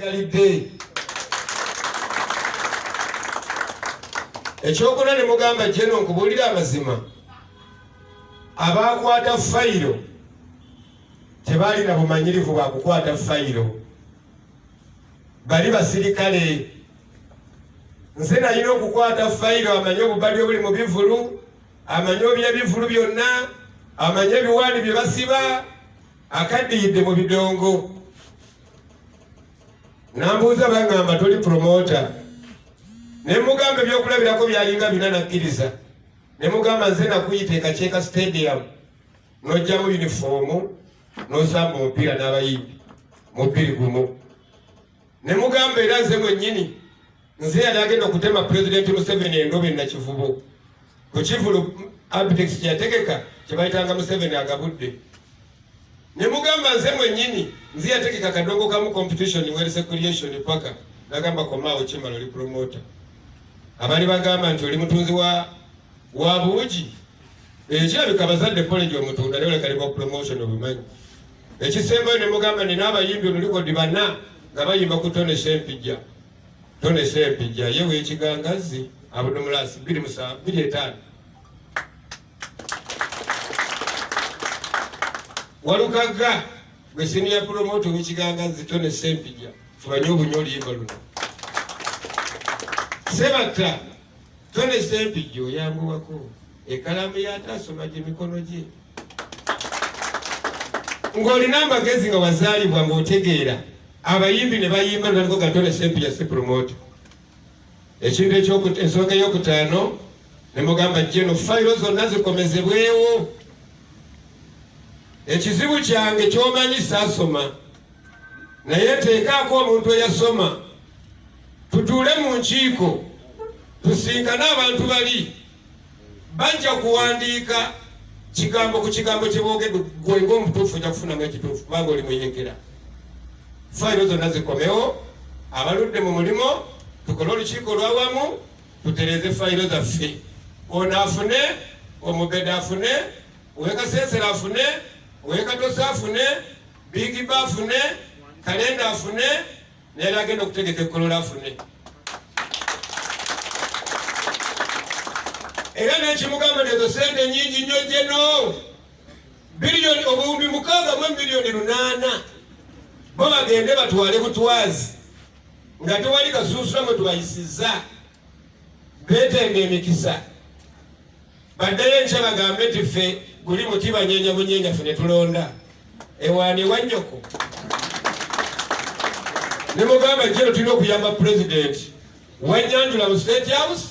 galide ekyokuna ne mugamba jeno nkubulira amazima abakwata fayiro tebali na bumanyirivu bwa kukwata fayiro bali basirikale nze nalina okukwata fayiro amanye obubali obuli mu bivulu amanye ebyebivulu byonna amanye ebiwaani bye basiba akadiyidde mu bidongo nambuuza bangamba toli promota ne mugamba ebyokulabirako byalinga bina nakkiriza ne mugamba nze nakuyita ekakyeka stadium nojjamu yunifoomu nosamba omupiira n'abayimbi mubiri gumu ne mugamba era nze mwennyini nze yali agenda okutema pulezidenti Museveni endobe nakivubo ku kivulu abitex kyeyategeka kyebayitanga Museveni agabudde ne mugamba nze mwennyini nze yategeka kadongo kamu competition wealth creation paka nagamba komaawo kimalo li promoter abali bagamba nti oli mutunzi wa buugi ekirabika bazadde college omutunda leo lekaliba promotion obumanyi ekisembayo ne mugamba nina abayimbi onulikodi bana nga bayimba ku Tone Sempijja yewe ekigangazi abudumulasi 2.5 walukaga gwe senior promoter w'ekigangazi Tone Sempijja fubanye obunyoli yimba luno sebata Tone Sempijja oyambuwako ekalamu yatasoma gye mikono gye ng'olina amagezi nga wazaalibwa ng'otegeera abayimbi ne bayimba naliko ga Tone Sempijja si promoter ekintu ensonga ey'okutaano ne mugamba jeno fayiro zonna zikomezebwewo ekizibu kyange ky'omanyi saasoma naye teekaako omuntu eyasoma tutuule mu nkiiko tusinkane abantu bali bajja kuwandiika kigambo ku kigambo kyeboogedde gwe ng'omutuufu ojja kufunamu ekituufu kubanga oli muyekera fayiro zonna zikomewo abaludde mu mulimo tukole olukiiko lwawamu tutereze fayiro zaffe ono afune omubeda afune owekasensera afune owekatosa afune bigiba afune kalenda afune nayali agenda okutegeka ekkolola afune era nekimugamba nezo sente nyingi nnyo jeno biliyoni obuwumbi 6 miliyoni 8 bo bagende batwale butwazi nga tewali kasuusula mwe tubayisizza beetenda emikisa baddeyo enkya bagambe nti ffe guli muti banyeenya bunyeenya ffe ne tulonda ewaani wannyoko ne mugamba jeno tulina okuyamba pulezidenti wanyanjula mu state house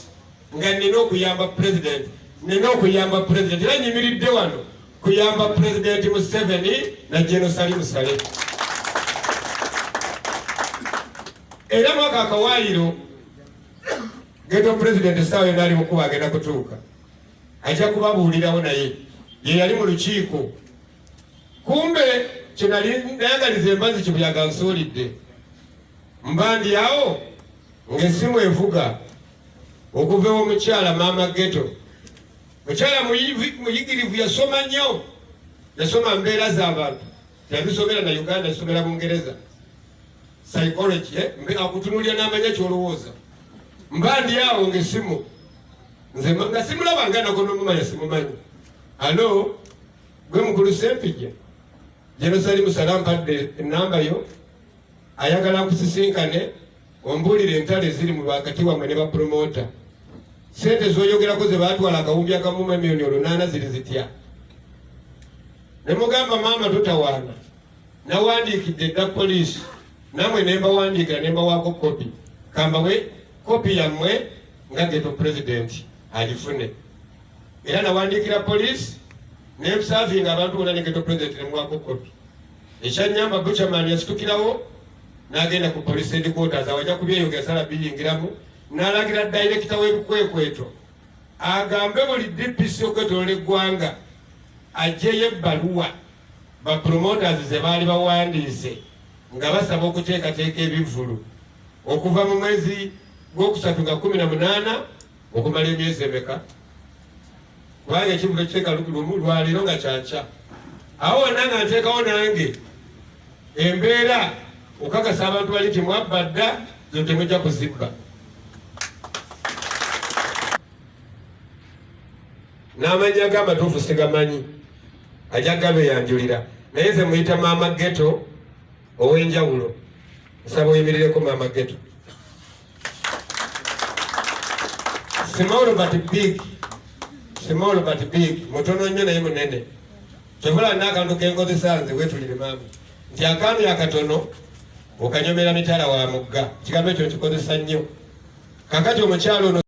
nga nina okuyamba pulezidenti era nyimiridde wano kuyamba pulezidenti Museveni na Jeno Salim Saleh era mwaka akawaayiro geto pulezidenti saawa yonna ali mukuba agenda kutuuka ajja kubabuulirawo naye ye yali mu lukiiko kumbe kyenali nayagaliza embazi kibuyaga nsuulidde mbandyawo ng'essimu evuga okuva omukyala maama geto mukyala muyigirivu yasoma nnyo yasoma mbeera z'abantu yabisomera na Uganda yasomera Bungereza psychology akutunulya n'amanya kyolowooza mbandyawo ng'essimu nze nga simulaba nako nomumanya simumanyi alo gwe mukulu Sempijja Jeno Salim Saleh ampadde enamba yo ayagala nkusisinkane ombuulire entalo ziri mu wakati wammwe ne bapromota sente zoyogerako ze baatwala akawumbi akamu miliyoni 8 ziri zitya ne mugamba maama tutawaana nawandiikidde dda poliisi namwe ne mbawandiikira ne mbawaako kopi kambawe kopi yammwe nga geto pulezidenti agifune era nawandiikira poliisi ne mpusaavinga abantu bonna ne geto pulezidenti ne muwaako kopi ekyanyamba buchamani yasitukirawo n'agenda ku police headquarters awajja kubyeyogera sala biyingiramu n'alagira director w'ebikwekweto agambe buli DPC okwetolola eggwanga ajjeyo ebbaluwa ba promoters ze baali bawandiise nga basaba okuteekateeka ebivulu okuva mu mwezi gw'okusatu nga 18 okumala emyezi emeka kubanga ekivulo kiteeka lumu lwaleero nga kyakya awo wonna nga nteekawo nange embeera okakasa abantu bali temwabba dda zo temujja kuzibba. N'amanya g'amatuufu sigamanyi, ajja gabeyanjulira, naye nze muyita Maama Ghetto ow'enjawulo. Nsaba oyimirireko Maama Ghetto. Small but big, small but big, mutono nnyo naye munene. Kyovula n'akantu kenkozesa nze weetulire maama nti akaami akatono okanyomera mitala wa mugga, kigambo ekyo nkikozesa nnyo. Kakati omukyalo ono